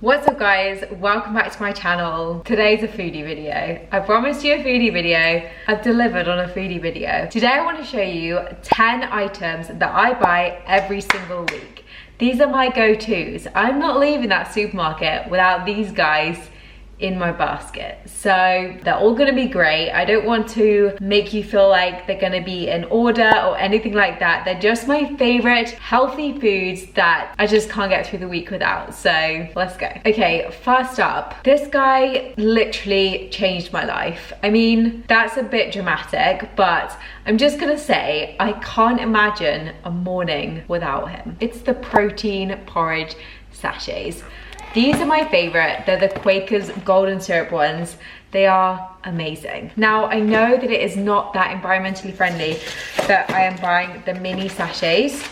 What's up guys, welcome back to my channel. Today's a foodie video. I promised you a foodie video. I've delivered on a foodie video. Today I want to show you 10 items that I buy every single week. These are my go-tos. I'm not leaving that supermarket without these guys in my basket. So they're all gonna be great. I don't want to make you feel like they're gonna be in order or anything like that. They're just my favorite healthy foods that I just can't get through the week without. So let's go. Okay, first up, this guy literally changed my life. I mean, that's a bit dramatic, but I'm just gonna say I can't imagine a morning without him. It's the protein porridge sachets. These are my favorite. They're the Quaker's golden syrup ones. They are amazing. Now, I know that it is not that environmentally friendly that I am buying the mini sachets,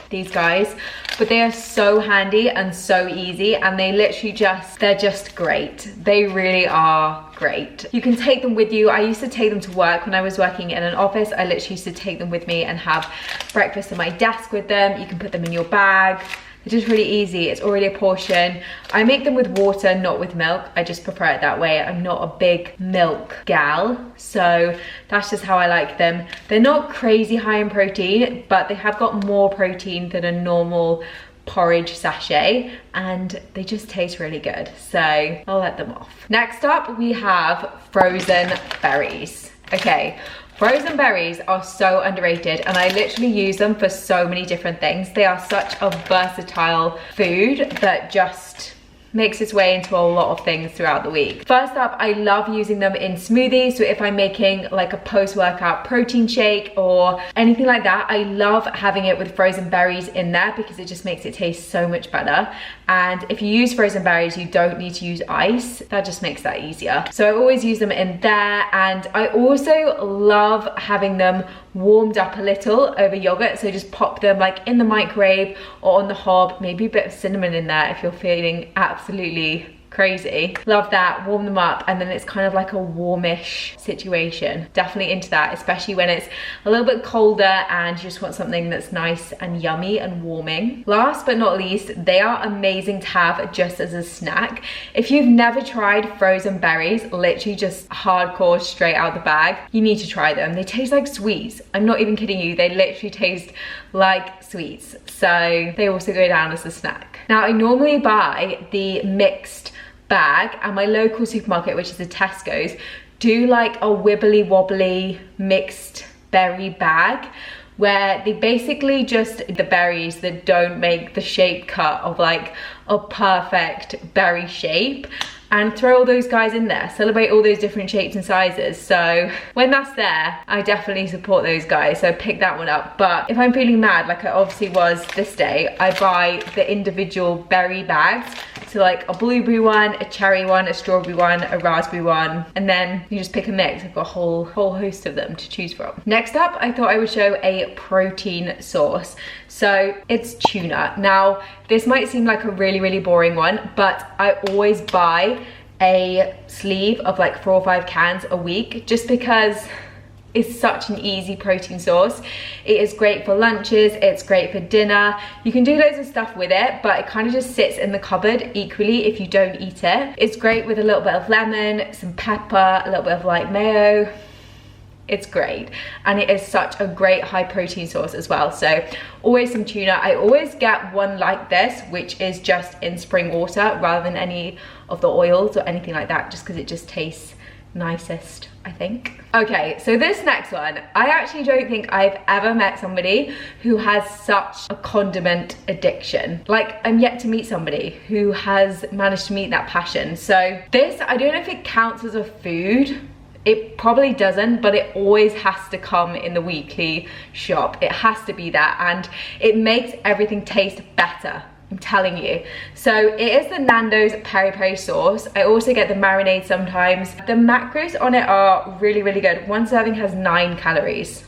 these guys, but they are so handy and so easy, and they literally they're just great. They really are great. You can take them with you. I used to take them to work when I was working in an office. I literally used to take them with me and have breakfast at my desk with them. You can put them in your bag. It's just really easy. It's already a portion. I make them with water, not with milk. I just prefer it that way. I'm not a big milk gal, so that's just how I like them. They're not crazy high in protein, but they have got more protein than a normal porridge sachet, and they just taste really good. So I'll let them off. Next up, we have frozen berries. Okay. Frozen berries are so underrated, and I literally use them for so many different things. They are such a versatile food that just makes its way into a lot of things throughout the week. First up, I love using them in smoothies. So if I'm making like a post-workout protein shake or anything like that, I love having it with frozen berries in there because it just makes it taste so much better. And if you use frozen berries, you don't need to use ice. That just makes that easier. So I always use them in there, and I also love having them warmed up a little over yogurt. So just pop them like in the microwave or on the hob, maybe a bit of cinnamon in there if you're feeling absolutely crazy. Love that. Warm them up, and then it's kind of like a warmish situation. Definitely into that, especially when it's a little bit colder and you just want something that's nice and yummy and warming. Last but not least, they are amazing to have just as a snack. If you've never tried frozen berries, literally just hardcore straight out the bag, you need to try them. They taste like sweets. I'm not even kidding you. They literally taste like sweets. So they also go down as a snack. Now, I normally buy the mixed bag, and my local supermarket, which is a Tesco's, do like a wibbly wobbly mixed berry bag where they basically just the berries that don't make the shape cut of like a perfect berry shape, and throw all those guys in there, celebrate all those different shapes and sizes. So when that's there, I definitely support those guys, so pick that one up. But if I'm feeling mad, like I obviously was this day, I buy the individual berry bags. So like a blueberry one, a cherry one, a strawberry one, a raspberry one, and then you just pick a mix. I've got a whole host of them to choose from. Next up, I thought I would show a protein source. So it's tuna. Now, this might seem like a really boring one, but I always buy a sleeve of like 4 or 5 cans a week just because it's such an easy protein source. It is great for lunches, it's great for dinner. You can do loads of stuff with it, but it kind of just sits in the cupboard equally if you don't eat it. It's great with a little bit of lemon, some pepper, a little bit of like mayo. It's great, and it is such a great high protein source as well. So always some tuna. I always get one like this, which is just in spring water rather than any of the oils or anything like that, just because it just tastes nicest, I think. Okay, so this next one, I actually don't think I've ever met somebody who has such a condiment addiction. Like, I'm yet to meet somebody who has managed to meet that passion. So this, I don't know if it counts as a food. It probably doesn't, but it always has to come in the weekly shop. It has to be that, and it makes everything taste better. I'm telling you. So it is the NANDOS PERI-PERI sauce. I also get the marinade sometimes. The macros on it are really good. One serving has 9 calories.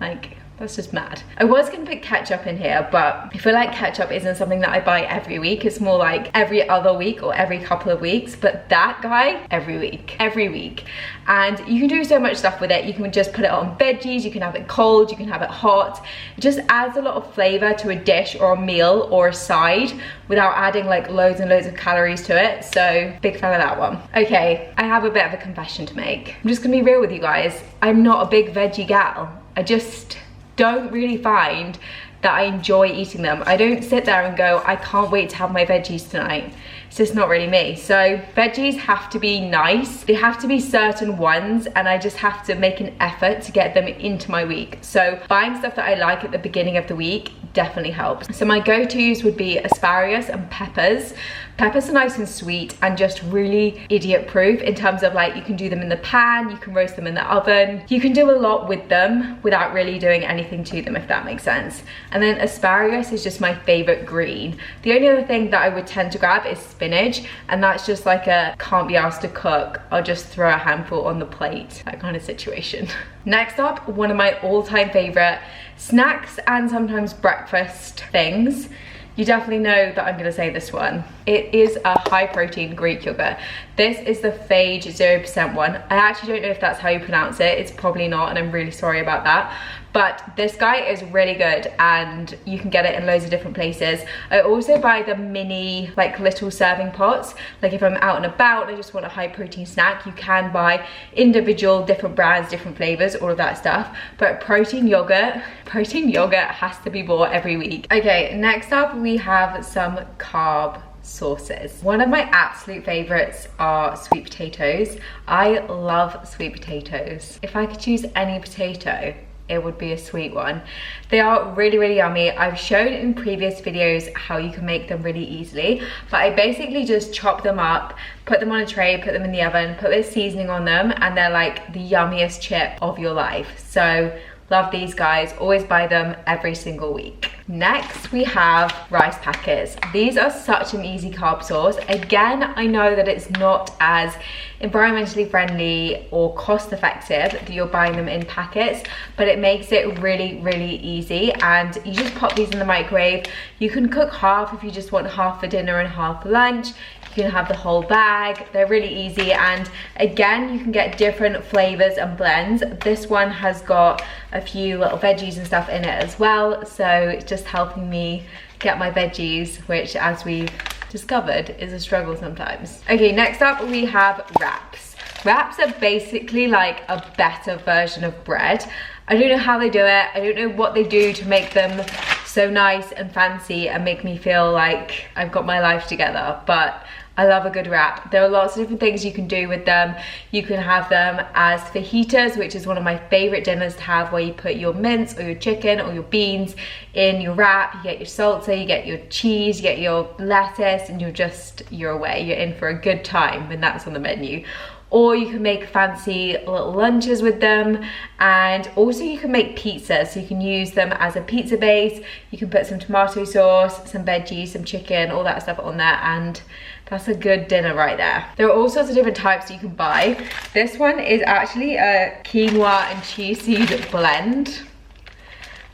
Like, That's just mad. I was gonna put ketchup in here, but I feel like ketchup isn't something that I buy every week. It's more like every other week or every couple of weeks. But that guy, every week. And you can do so much stuff with it. You can just put it on veggies, you can have it cold, you can have it hot. It just adds a lot of flavor to a dish or a meal or a side without adding like loads and loads of calories to it. So big fan of that one. Okay, I have a bit of a confession to make. I'm just gonna be real with you guys. I'm not a big veggie gal. I just don't really find that I enjoy eating them. I don't sit there and go, I can't wait to have my veggies tonight. It's just not really me. So veggies have to be nice. They have to be certain ones, and I just have to make an effort to get them into my week. So buying stuff that I like at the beginning of the week definitely helps. So my go-tos would be asparagus and peppers. Peppers are nice and sweet and just really idiot proof in terms of like, you can do them in the pan, you can roast them in the oven. You can do a lot with them without really doing anything to them, if that makes sense. And then asparagus is just my favorite green. The only other thing that I would tend to grab is spinach, and that's just like a can't be asked to cook, I'll just throw a handful on the plate, that kind of situation. Next up, one of my all-time favorite snacks and sometimes breakfast things. You definitely know that I'm gonna say this one. It is a high protein Greek yogurt. This is the Phage 0% one. I actually don't know if that's how you pronounce it. It's probably not, and I'm really sorry about that. But this guy is really good, and you can get it in loads of different places. I also buy the mini, like little serving pots. Like if I'm out and about and I just want a high protein snack, you can buy individual different brands, different flavors, all of that stuff. But protein yogurt has to be bought every week. Okay, next up we have some carb sauces. One of my absolute favorites are sweet potatoes. I love sweet potatoes. If I could choose any potato, it would be a sweet one. They are really, really yummy. I've shown in previous videos how you can make them really easily, but I basically just chop them up, put them on a tray, put them in the oven, put this seasoning on them, and they're like the yummiest chip of your life. So love these guys, always buy them every single week. Next, we have rice packets. These are such an easy carb source. Again, I know that it's not as environmentally friendly or cost effective that you're buying them in packets, but it makes it really, really easy. And you just pop these in the microwave. You can cook half if you just want half for dinner and half for lunch. You can have the whole bag. They're really easy, and again, you can get different flavors and blends. This one has got a few little veggies and stuff in it as well, so it's just helping me get my veggies, which, as we've discovered, is a struggle sometimes. Okay, next up we have wraps. Wraps are basically like a better version of bread. I don't know how they do it. I don't know what they do to make them so nice and fancy and make me feel like I've got my life together, but I love a good wrap. There are lots of different things you can do with them. You can have them as fajitas, which is one of my favorite dinners to have, where you put your mince or your chicken or your beans in your wrap. You get your salsa, you get your cheese, you get your lettuce, and you're away. You're in for a good time when that's on the menu. Or you can make fancy little lunches with them, and also you can make pizzas. So you can use them as a pizza base. You can put some tomato sauce, some veggies, some chicken, all that stuff on there, and that's a good dinner right there. There are all sorts of different types you can buy. This one is actually a quinoa and chia seed blend.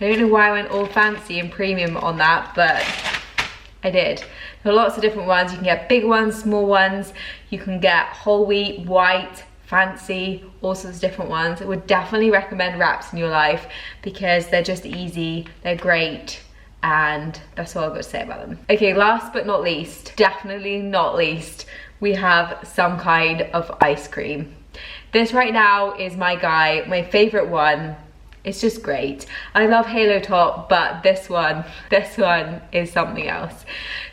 I don't know why I went all fancy and premium on that, but I did. There are lots of different ones. You can get big ones, small ones. You can get whole wheat, white, fancy, all sorts of different ones. I would definitely recommend wraps in your life because they're just easy, they're great, and that's all I've got to say about them. Okay, last but not least, definitely not least, we have some kind of ice cream. This right now is my guy, my favorite one. It's just great. I love Halo Top, but this one is something else.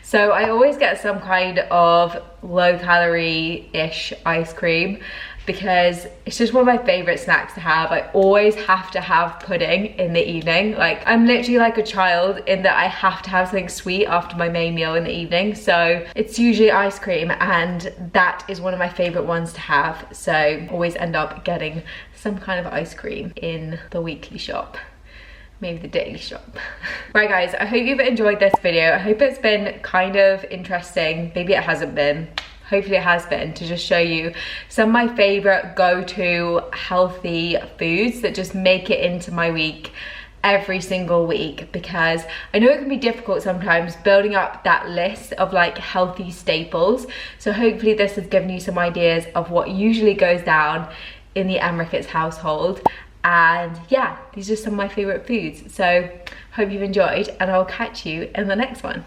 So I always get some kind of low calorie-ish ice cream because it's just one of my favorite snacks to have. I always have to have pudding in the evening. Like, I'm literally like a child in that I have to have something sweet after my main meal in the evening. So it's usually ice cream, and that is one of my favorite ones to have. So always end up getting some kind of ice cream in the weekly shop. Maybe the daily shop. Right guys, I hope you've enjoyed this video. I hope it's been kind of interesting. Maybe it hasn't been. Hopefully it has been, to just show you some of my favorite go-to healthy foods that just make it into my week every single week, because I know it can be difficult sometimes building up that list of like healthy staples. So hopefully this has given you some ideas of what usually goes down in the Emricketts household. And yeah, these are some of my favorite foods. So hope you've enjoyed, and I'll catch you in the next one.